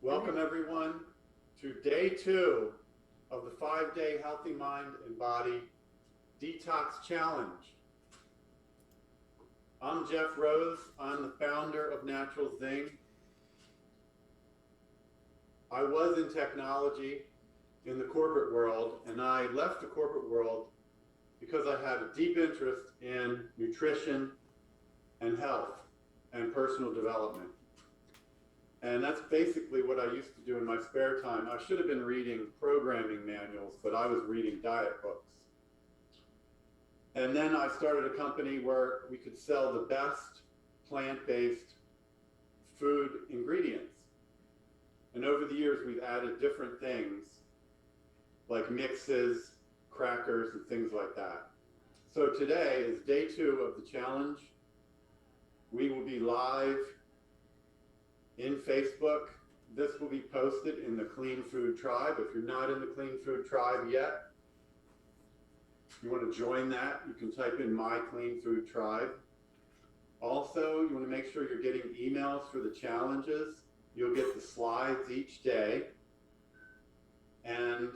Welcome everyone to day 2 of the 5-day Healthy Mind and Body Detox Challenge. I'm Jeff Rose. I'm the founder of Natural Zing. I was in technology in the corporate world, and I left the corporate world because I had a deep interest in nutrition and health and personal development. And that's basically what I used to do in my spare time. I should have been reading programming manuals, but I was reading diet books. And then I started a company where we could sell the best plant-based food ingredients. And over the years, we've added different things like mixes, crackers, and things like that. So today is day 2 of the challenge. We will be live in Facebook. This will be posted in the Clean Food Tribe. If you're not in the Clean Food Tribe yet, you want to join that, you can type in My Clean Food Tribe. Also, you want to make sure you're getting emails for the challenges. You'll get the slides each day. And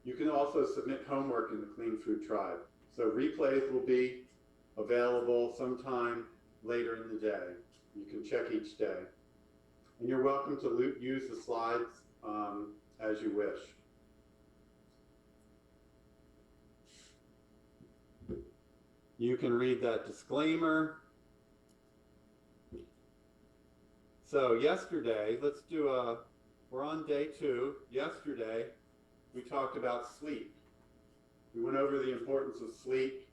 you can also submit homework in the Clean Food Tribe. So replays will be available sometime later in the day. You can check each day. And you're welcome to use the slides as you wish. You can read that disclaimer. So yesterday, we're on day 2. Yesterday, we talked about sleep. We went over the importance of sleep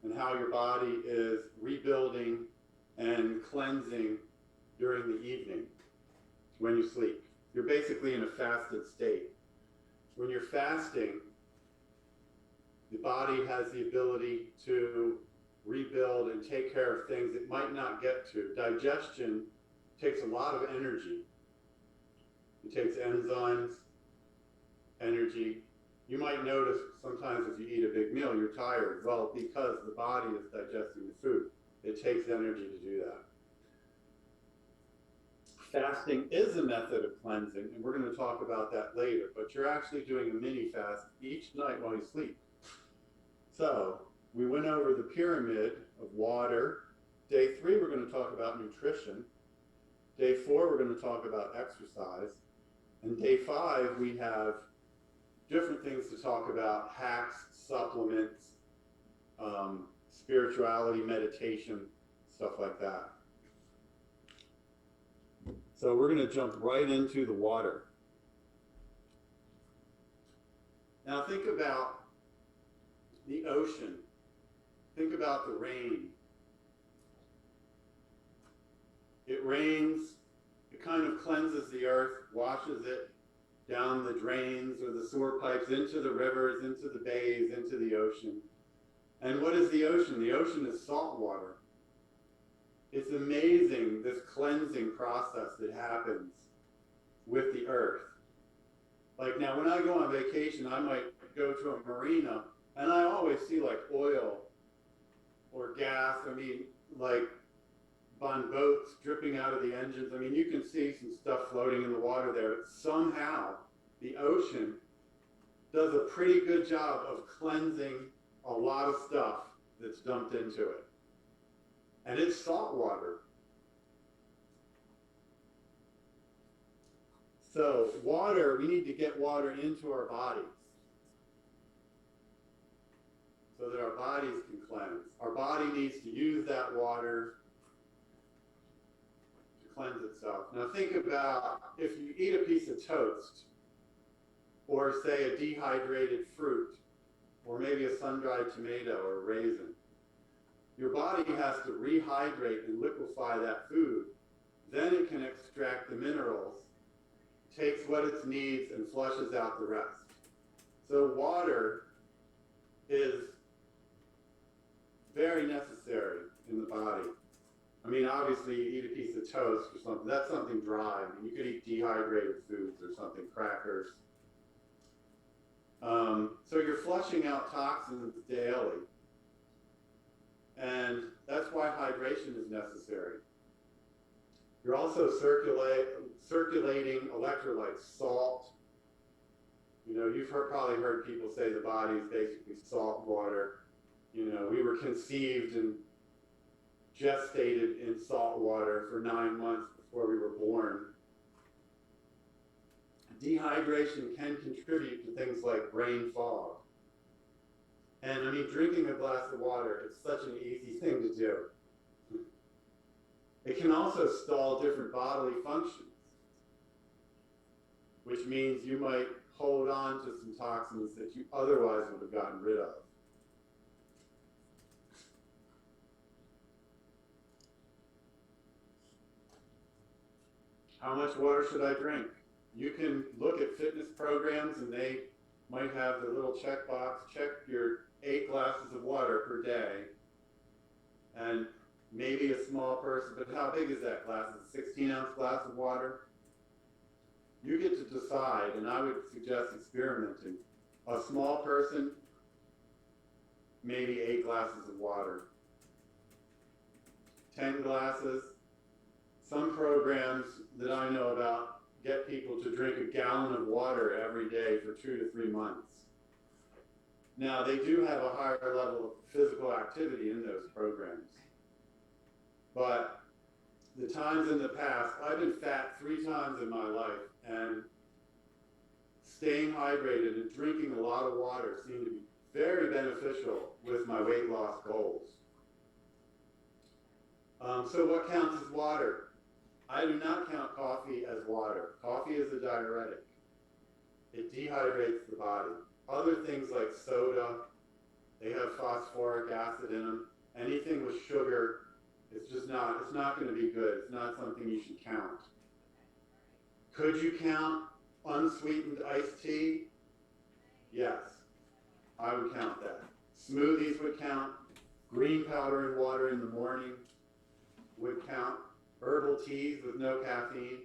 and how your body is rebuilding and cleansing during the evening when you sleep. You're basically in a fasted state. When you're fasting, the body has the ability to rebuild and take care of things it might not get to. Digestion takes a lot of energy. It takes enzymes, energy. You might notice sometimes if you eat a big meal, you're tired. Well, because the body is digesting the food. It takes energy to do that. Fasting is a method of cleansing, and we're going to talk about that later, but you're actually doing a mini fast each night while you sleep. So we went over the pyramid of water. Day 3, we're going to talk about nutrition. Day 4, we're going to talk about exercise. And day 5, we have different things to talk about: hacks, supplements, spirituality, meditation, stuff like that. So we're going to jump right into the water. Now think about the ocean. Think about the rain. It rains, it kind of cleanses the earth, washes it down the drains or the sewer pipes into the rivers, into the bays, into the ocean. And what is the ocean? The ocean is salt water. It's amazing, this cleansing process that happens with the earth. Like now, when I go on vacation, I might go to a marina, and I always see like oil or gas, like on boats dripping out of the engines. You can see some stuff floating in the water there. But somehow, the ocean does a pretty good job of cleansing a lot of stuff that's dumped into it. And it's salt water. So water, we need to get water into our bodies so that our bodies can cleanse. Our body needs to use that water to cleanse itself. Now think about if you eat a piece of toast, or say a dehydrated fruit, or maybe a sun-dried tomato or a raisin. Your body has to rehydrate and liquefy that food. Then it can extract the minerals, takes what it needs, and flushes out the rest. So water is very necessary in the body. Obviously you eat a piece of toast or something, that's something dry. You could eat dehydrated foods or something, crackers. So you're flushing out toxins daily. And that's why hydration is necessary. You're also circulating electrolytes, salt. You know, you've probably heard people say the body is basically salt water. You know, we were conceived and gestated in salt water for 9 months before we were born. Dehydration can contribute to things like brain fog. And I mean, drinking a glass of water is such an easy thing to do. It can also stall different bodily functions, which means you might hold on to some toxins that you otherwise would have gotten rid of. How much water should I drink? You can look at fitness programs and they might have the little checkbox, check your 8 glasses of water per day. And maybe a small person, but how big is that glass? Is it a 16-ounce glass of water? You get to decide, and I would suggest experimenting. A small person, maybe 8 glasses of water. 10 glasses. Some programs that I know about get people to drink a gallon of water every day for 2 to 3 months. Now, they do have a higher level of physical activity in those programs. But the times in the past, I've been fat 3 times in my life, and staying hydrated and drinking a lot of water seemed to be very beneficial with my weight loss goals. So what counts as water? I do not count coffee as water. Coffee is a diuretic. It dehydrates the body. Other things like soda, they have phosphoric acid in them. Anything with sugar, it's not going to be good. It's not something you should count. Could you count unsweetened iced tea? Yes, I would count that. Smoothies would count. Green powder and water in the morning would count. Herbal teas with no caffeine.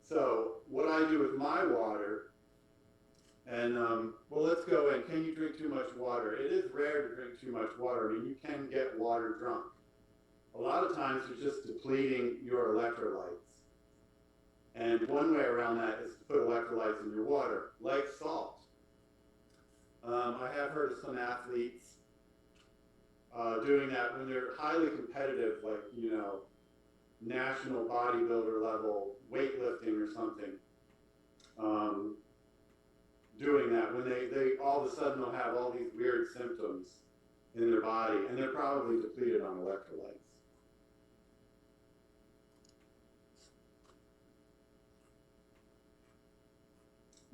So what I do with my water, and well, let's go in. Can you drink too much water? It is rare to drink too much water. I mean, you can get water drunk. A lot of times you're just depleting your electrolytes. And one way around that is to put electrolytes in your water, like salt. I have heard of some athletes doing that when they're highly competitive, like, you know, national bodybuilder level, weightlifting or something. Doing that when they all of a sudden will have all these weird symptoms in their body, and they're probably depleted on electrolytes.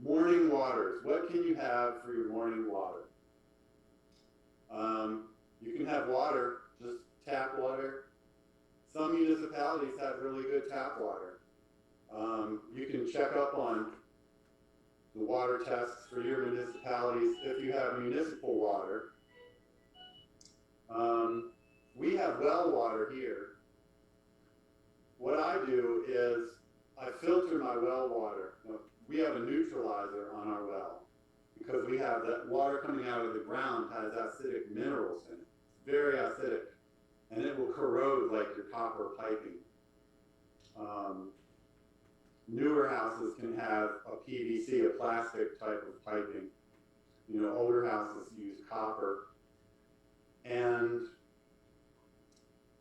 Morning waters. What can you have for your morning water? You can have water, just tap water. Some municipalities have really good tap water. You can check up on the water tests for your municipalities if you have municipal water. We have well water here. What I do is I filter my well water. We have a neutralizer on our well because we have that water coming out of the ground has acidic minerals in it. It's very acidic, and it will corrode like your copper piping. Newer houses can have a PVC, a plastic type of piping. You know, older houses use copper. And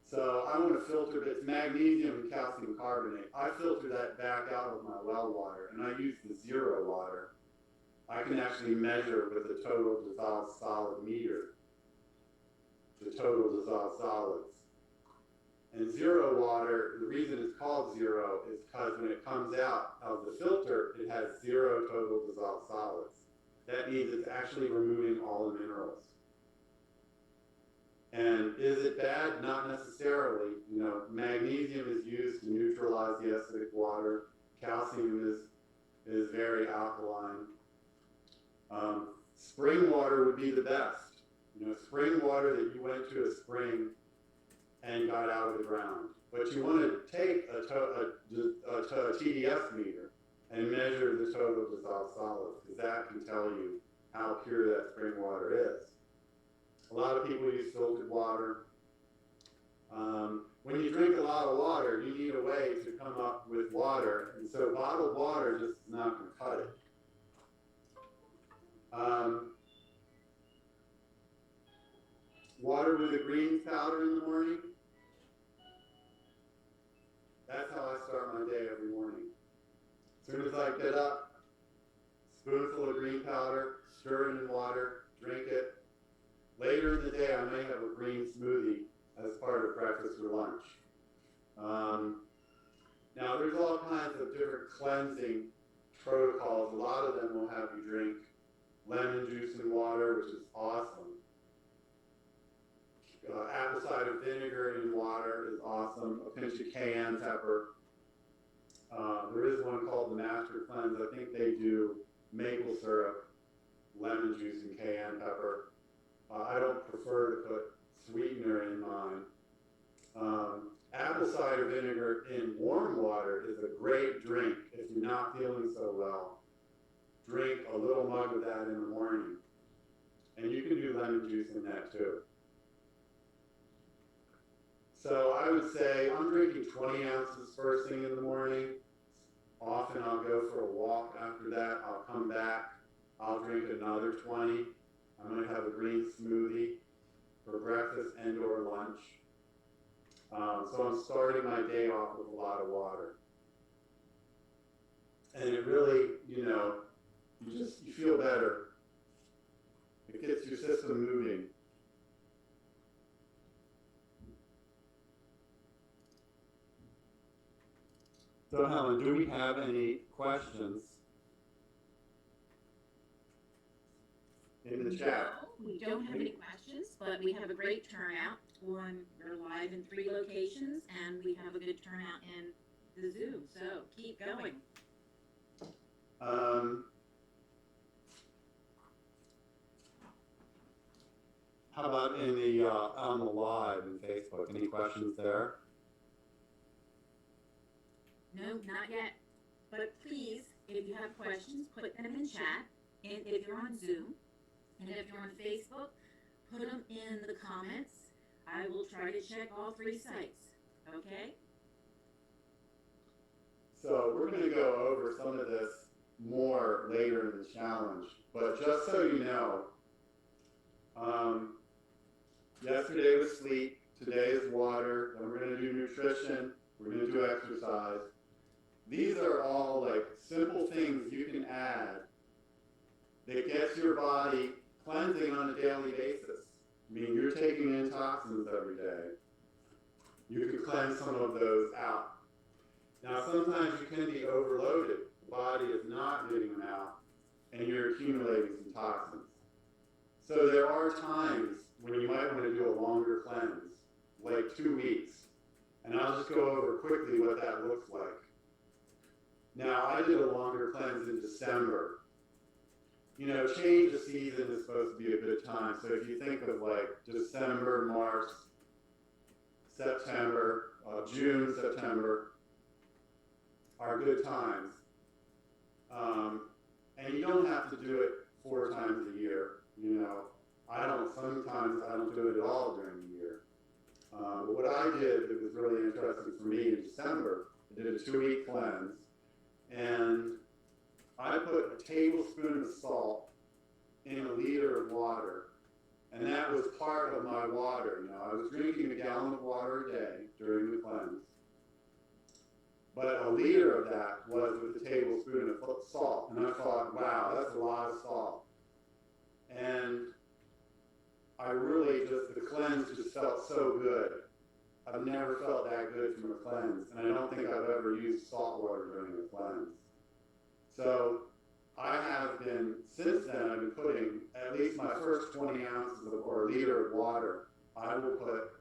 so I want to filter, but it's magnesium and calcium carbonate. I filter that back out of my well water, and I use the zero water. I can actually measure with a total dissolved solid meter the total dissolved solids. And zero water, the reason it's called zero is because when it comes out of the filter, it has 0 total dissolved solids. That means it's actually removing all the minerals. And is it bad? Not necessarily. You know, magnesium is used to neutralize the acidic water. Calcium is very alkaline. Spring water would be the best. You know, spring water that you went to a spring and got out of the ground. But you want to take a TDS meter and measure the total dissolved solids, because that can tell you how pure that spring water is. A lot of people use filtered water. way to come up with water, and so bottled water just is not going to cut it. Water with a greens powder in the morning. That's how I start my day every morning. As soon as I get up, spoonful of green powder, stir it in water, drink it. Later in the day, I may have a green smoothie as part of breakfast or lunch. Now, there's all kinds of different cleansing protocols. A lot of them will have you drink lemon juice and water, which is awesome. Apple cider vinegar in water is awesome. A pinch of cayenne pepper. There is one called the Master Cleanse. I think they do maple syrup, lemon juice, and cayenne pepper. I don't prefer to put sweetener in mine. Apple cider vinegar in warm water is a great drink if you're not feeling so well. Drink a little mug of that in the morning. And you can do lemon juice in that too. So I would say I'm drinking 20 ounces first thing in the morning. Often I'll go for a walk after that. I'll come back. I'll drink another 20. I might have a green smoothie for breakfast and or lunch. So I'm starting my day off with a lot of water. And it really, you feel better. It gets your system moving. So Helen, do we have any questions in the chat? No, we don't have any questions, but we have a great turnout. We're live in 3 locations, and we have a good turnout in the Zoom. So keep going. How about in the on the live in Facebook? Any questions there? No, not yet. But please, if you have questions, put them in chat. And if you're on Zoom, and if you're on Facebook, put them in the comments. I will try to check all 3 sites. Okay? So we're going to go over some of this more later in the challenge. But just so you know, yesterday was sleep, today is water, then we're going to do nutrition, we're going to do exercise. These are all like simple things you can add that gets your body cleansing on a daily basis. I mean, you're taking in toxins every day. You can cleanse some of those out. Now, sometimes you can be overloaded. The body is not getting them out, and you're accumulating some toxins. So there are times when you might want to do a longer cleanse, like 2 weeks. And I'll just go over quickly what that looks like. Now, I did a longer cleanse in December. Change of season is supposed to be a good time. So if you think of like December, March, September, June, September are good times. And you don't have to do it 4 times a year. Sometimes I don't do it at all during the year. But what I did that was really interesting for me in December, I did a 2-week cleanse. And I put a tablespoon of salt in a liter of water, and that was part of my water. I was drinking a gallon of water a day during the cleanse, but a liter of that was with a tablespoon of salt, and I thought, wow, that's a lot of salt. And I really the cleanse just felt so good. I've never felt that good from a cleanse, and I don't think I've ever used salt water during a cleanse. So I have been, since then, I've been putting at least my first 20 ounces or a liter of water, I will put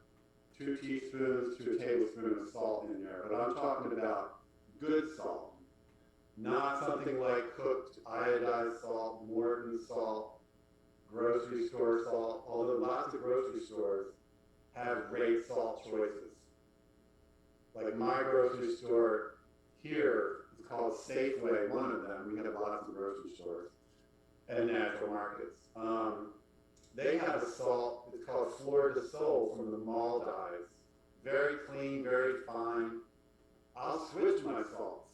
2 teaspoons to a tablespoon of salt in there. But I'm talking about good salt, not something like cooked iodized salt, Morton salt, grocery store salt, although lots of grocery stores have great salt choices. Like my grocery store here is called Safeway, one of them. We have lots of grocery stores and natural markets. They have a salt, it's called Fleur de Sol from the Maldives. Very clean, very fine. I'll switch my salts.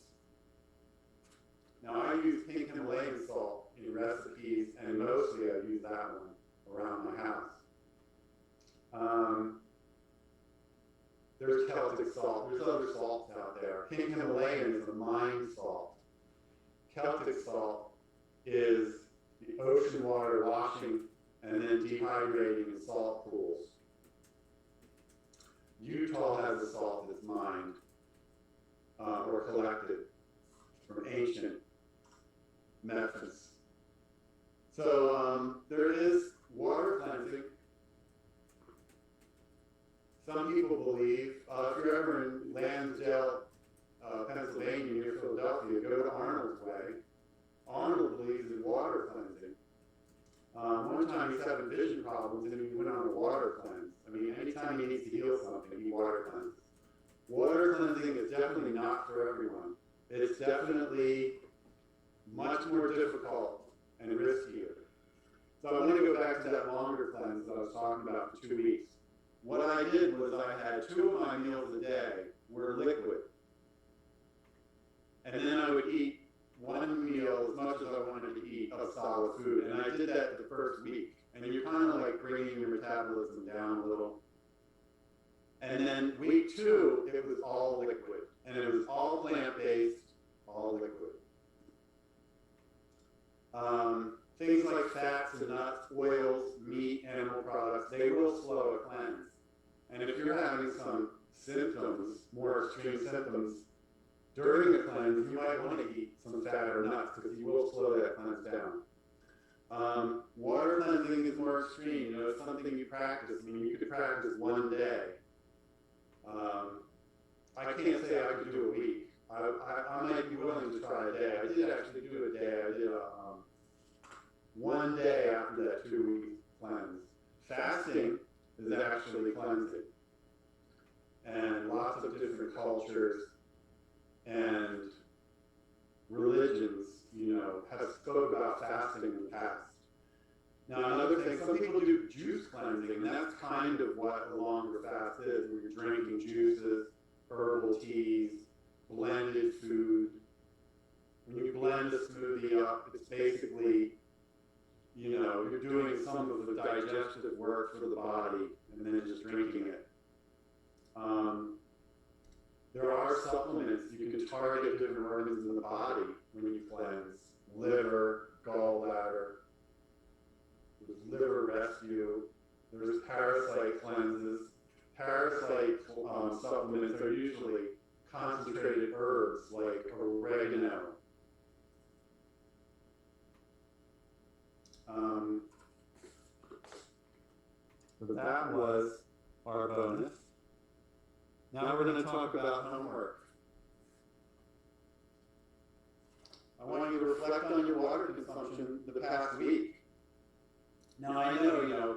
Now I use pink Himalayan salt in recipes, and mostly I use that one around my house. There's Celtic salt, there's other salts out there. Pink Himalayan is a mine salt. Celtic salt is the ocean water washing and then dehydrating in salt pools. Utah has the salt that's mined or collected from ancient methods. So there is water cleansing. Some people believe, if you're ever in Lansdale, Pennsylvania, near Philadelphia, go to Arnold's Way. Arnold believes in water cleansing. One time he's having vision problems and he went on a water cleanse. I mean, anytime he needs to heal something, he water cleanses. Water cleansing is definitely not for everyone. It's definitely much more difficult and riskier. So I want to go back to that longer cleanse that I was talking about for 2 weeks. What I did was I had 2 of my meals a day were liquid. And then I would eat 1 meal as much as I wanted to eat of solid food. And I did that the first week. And you're kind of like bringing your metabolism down a little. And then week 2, it was all liquid. And it was all plant-based, all liquid. Things like fats and nuts, oils, meat, animal products, they will slow a cleanse. And if you're having some symptoms, more extreme symptoms, during a cleanse, you might want to eat some fat or nuts because you will slow that cleanse down. Water cleansing is more extreme. You know, it's something you practice. I mean, you could practice 1 day. I can't say I could do a week. I might be willing to try a day. I did actually do a day. I did 1 day after that 2-week cleanse. Fasting is actually cleansing. And lots of different cultures and religions, you know, have spoke about fasting in the past. Now another thing, some people do juice cleansing, and that's kind of what a longer fast is, where you're drinking juices, herbal teas, blended food. When you blend a smoothie up, it's basically, you know, you're doing some of the digestive work for the body and then just drinking it. There are supplements. You can target different organs in the body when you cleanse. Liver, gallbladder, there's liver rescue, there's parasite cleanses. Parasite supplements are usually concentrated herbs like oregano. So that was our bonus. Now we're going to talk about homework. I want you to reflect on your water consumption the past week. Now I know, you know,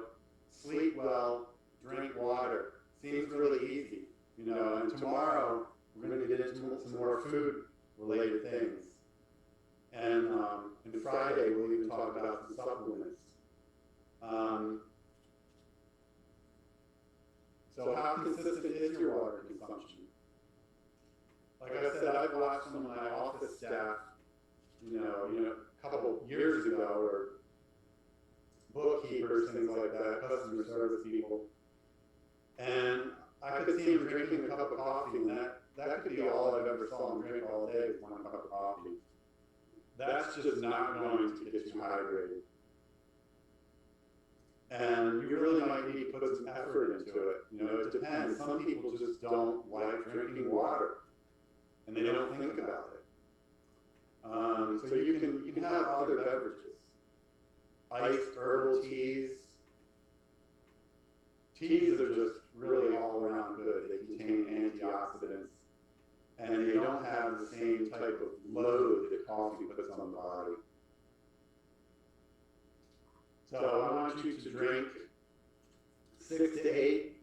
sleep well, drink water. Seems really easy, you know, and tomorrow we're going to get into some more food-related things. And Friday we'll even talk about some supplements. So how consistent is your water consumption? Like I said, I've watched some of my office staff, you know, a couple years ago, or bookkeepers, things like that, customer service people, and I could see them drinking a cup of coffee, and that could be all I've ever saw them drink all day is 1 cup of coffee. That's just not going to get you hydrated. And you really might need to put some effort into it. You know, it depends. Some people just don't like drinking water, and they don't think about it. So you can have other beverages, iced herbal teas. Teas are just really all around good. They contain antioxidants, and they don't have the same type of load that coffee puts on the body. So I want you to drink 16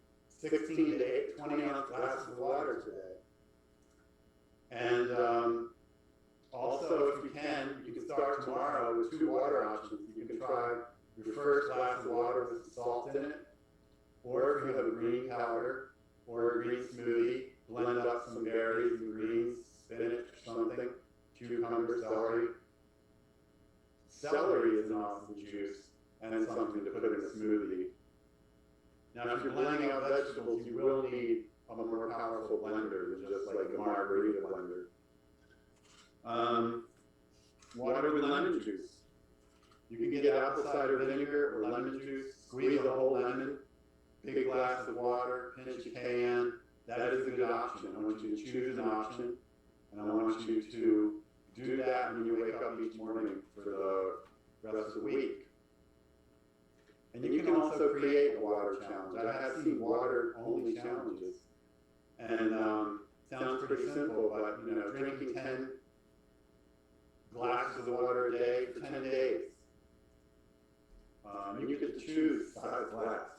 to 20 ounce glasses of water today. And also, if you can start tomorrow with 2 water options. You can try your first glass of water with some salt in it, or if you have a green powder or a green smoothie, blend up some berries and greens cucumber, celery. Celery is an awesome juice and something to put in a smoothie. Now, if you're blending out vegetables, you will need a more powerful blender than just like a margarita blender. Water with lemon juice. You can get apple cider vinegar or lemon juice, squeeze a whole lemon, big glass of water, pinch of cayenne. That is a good option. I want you to choose an option, and I want you to do that when you wake up each morning for the rest of the week. And you can also create a water challenge. I have seen water-only challenges, and sounds pretty simple, but drinking 10 glasses of water a day for 10 days. You could choose size glass.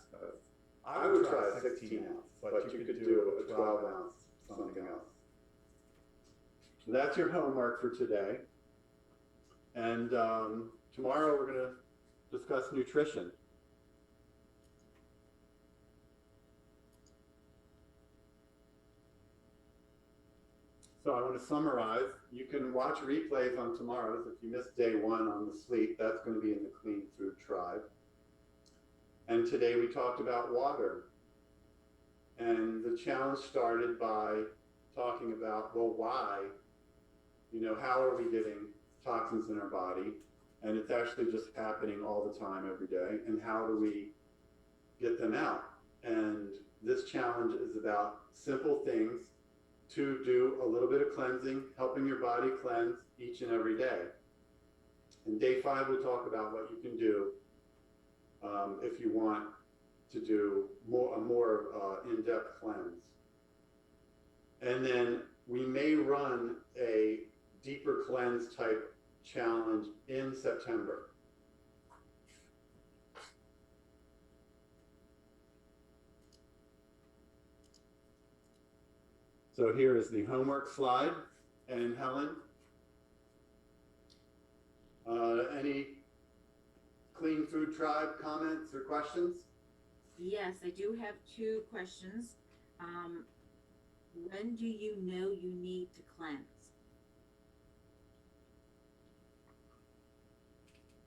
I would try a 16 ounce, but you could do a 12 ounce, something else. So that's your homework for today. And tomorrow we're going to discuss nutrition. So I want to summarize. You can watch replays on tomorrow's. If you missed day 1 on the sleep, that's going to be in the Clean Food Tribe. And today we talked about water. And the challenge started by talking about, well, why? How are we getting toxins in our body? And it's actually just happening all the time, every day. And how do we get them out? And this challenge is about simple things to do a little bit of cleansing, helping your body cleanse each and every day. And day 5, we'll talk about what you can do if you want to do a more in-depth cleanse. And then we may run a deeper cleanse type challenge in September. So here is the homework slide. And Helen, any Clean Food Tribe comments or questions? Yes, I do have 2 questions. When do you know you need to cleanse?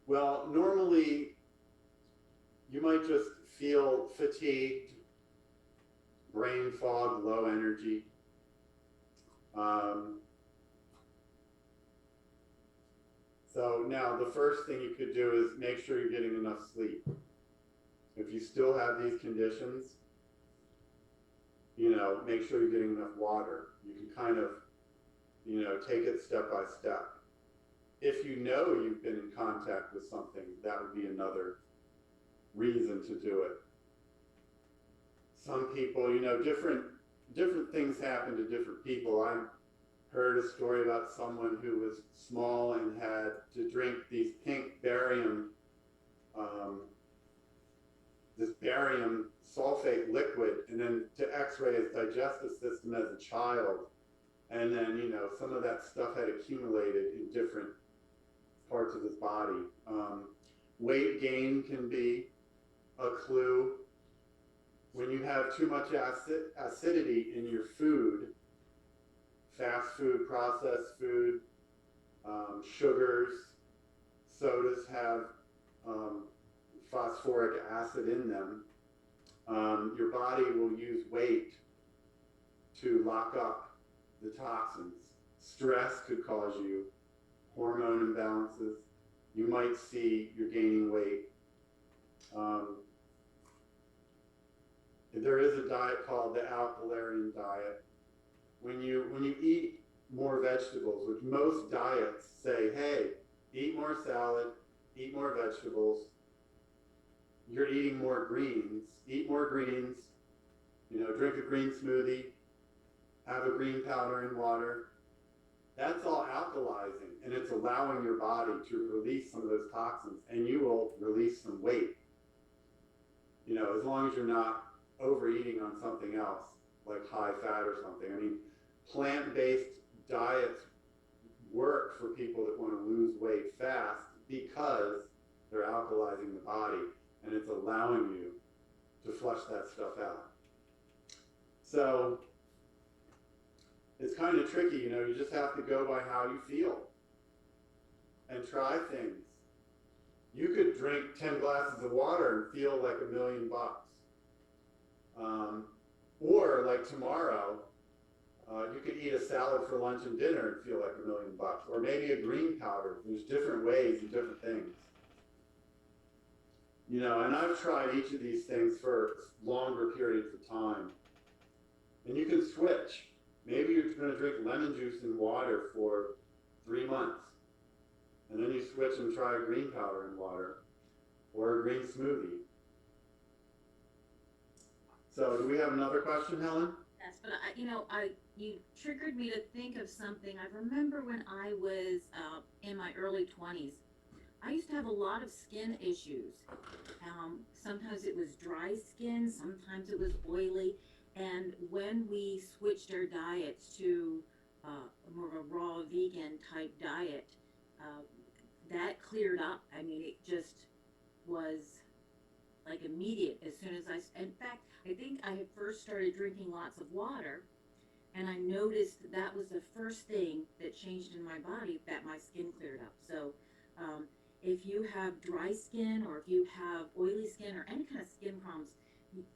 Well, normally you might just feel fatigued, brain fog, low energy. So now the first thing you could do is make sure you're getting enough sleep. If you still have these conditions, make sure you're getting enough water. You can kind of, take it step by step. If you know you've been in contact with something, that would be another reason to do it. Some people, different things happen to different people. I heard a story about someone who was small and had to drink these pink barium, this barium sulfate liquid, and then to x-ray his digestive system as a child. And then, some of that stuff had accumulated in different parts of his body. Weight gain can be a clue. When you have too much acidity in your food, fast food, processed food, sugars, sodas have phosphoric acid in them. Your body will use weight to lock up the toxins. Stress could cause you hormone imbalances. You might see you're gaining weight. There is a diet called the alkaline diet. When you eat more vegetables, which most diets say, hey, eat more salad, eat more vegetables, you're eating more greens, eat more greens, drink a green smoothie, have a green powder in water. That's all alkalizing, and it's allowing your body to release some of those toxins, and you will release some weight. As long as you're not overeating on something else, like high fat or something. I mean, plant-based diets work for people that want to lose weight fast because they're alkalizing the body, and it's allowing you to flush that stuff out. So it's kind of tricky, you just have to go by how you feel. and try things. You could drink 10 glasses of water and feel like $1,000,000. Or like tomorrow, you could eat a salad for lunch and dinner and feel like $1,000,000. Or maybe a green powder. There's different ways and different things. You know, and I've tried each of these things for longer periods of time. And you can switch. Maybe you're going to drink lemon juice and water for 3 months. And then you switch and try a green powder and water or a green smoothie. So do we have another question, Helen? Yes, but you triggered me to think of something. I remember when I was in my early 20s, I used to have a lot of skin issues. Sometimes it was dry skin, sometimes it was oily. And when we switched our diets to more of a raw vegan type diet, that cleared up. I mean, it just was like immediate as soon as in fact, I think I had first started drinking lots of water, and I noticed that was the first thing that changed in my body, that my skin cleared up. So if you have dry skin or if you have oily skin or any kind of skin problems,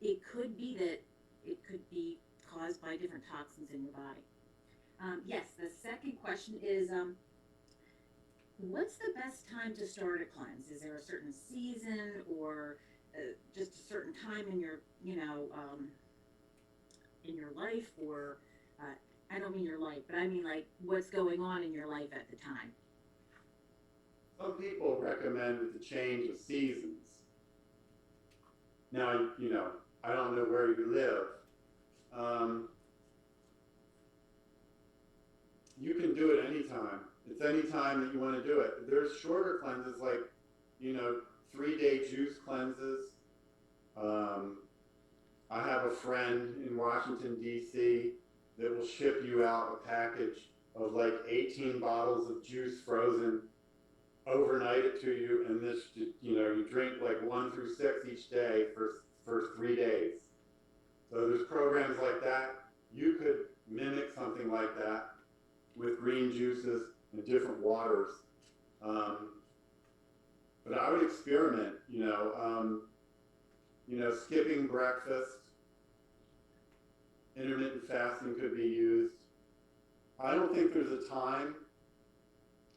it could be that it could be caused by different toxins in your body. Yes, the second question is, what's the best time to start a cleanse? Is there a certain season or just a certain time in your, in your life, or I don't mean your life, but I mean like what's going on in your life at the time? Some people recommend the change of seasons. Now, I don't know where you live. You can do it anytime. It's any time that you want to do it. There's shorter cleanses like, 3-day juice cleanses. I have a friend in Washington, D.C. that will ship you out a package of like 18 bottles of juice frozen, overnight it to you, and this, you drink like 1 through 6 each day for 3 days. So there's programs like that. You could mimic something like that with green juices and different waters. But I would experiment, skipping breakfast, intermittent fasting could be used. I don't think there's a time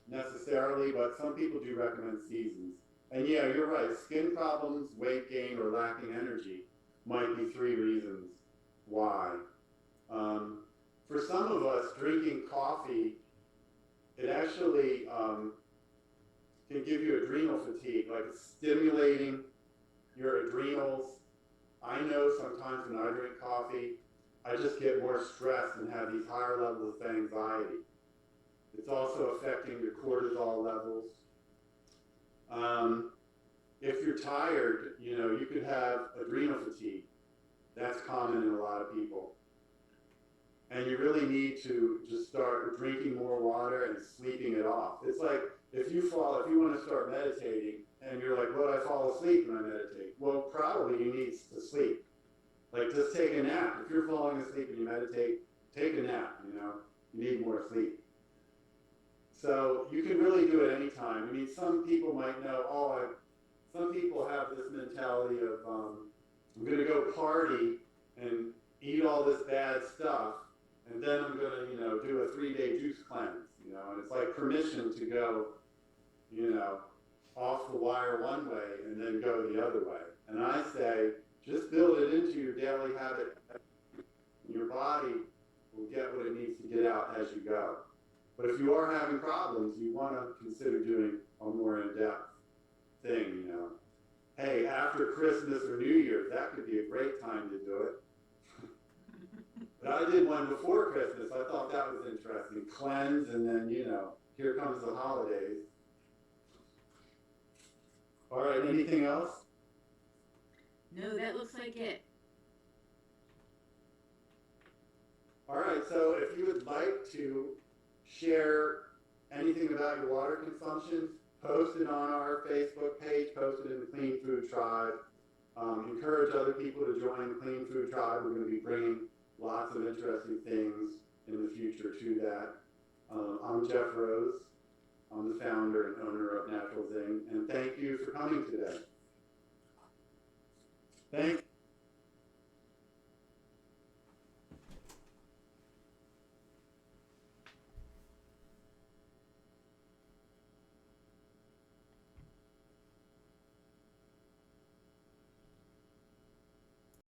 necessarily, but some people do recommend seasons. And yeah, you're right, skin problems, weight gain, or lacking energy might be 3 reasons why. For some of us, drinking coffee, it actually can give you adrenal fatigue, like it's stimulating your adrenals. I know sometimes when I drink coffee, I just get more stressed and have these higher levels of anxiety. It's also affecting your cortisol levels. If you're tired, you could have adrenal fatigue. That's common in a lot of people. And you really need to just start drinking more water and sleeping it off. It's like if you want to start meditating and you're like, well, I fall asleep when I meditate. Well, probably you need to sleep. Like just take a nap. If you're falling asleep and you meditate, take a nap, you need more sleep. So you can really do it anytime. I mean, some people might know, some people have this mentality of, I'm going to go party and eat all this bad stuff, and then I'm going to, do a 3-day juice cleanse, and it's like permission to go, off the wire one way and then go the other way. And I say, just build it into your daily habit. Your body will get what it needs to get out as you go. But if you are having problems, you want to consider doing a more in-depth thing, Hey, after Christmas or New Year's, that could be a great time to do it. But I did one before Christmas. I thought that was interesting. Cleanse, and then, here comes the holidays. All right, anything else? No, that looks like it. All right, so if you would like to share anything about your water consumption, post it on our Facebook page, post it in the Clean Food Tribe. Encourage other people to join the Clean Food Tribe. We're going to be bringing lots of interesting things in the future to that. I'm Jeff Rose. I'm the founder and owner of Natural Zing, and thank you for coming today.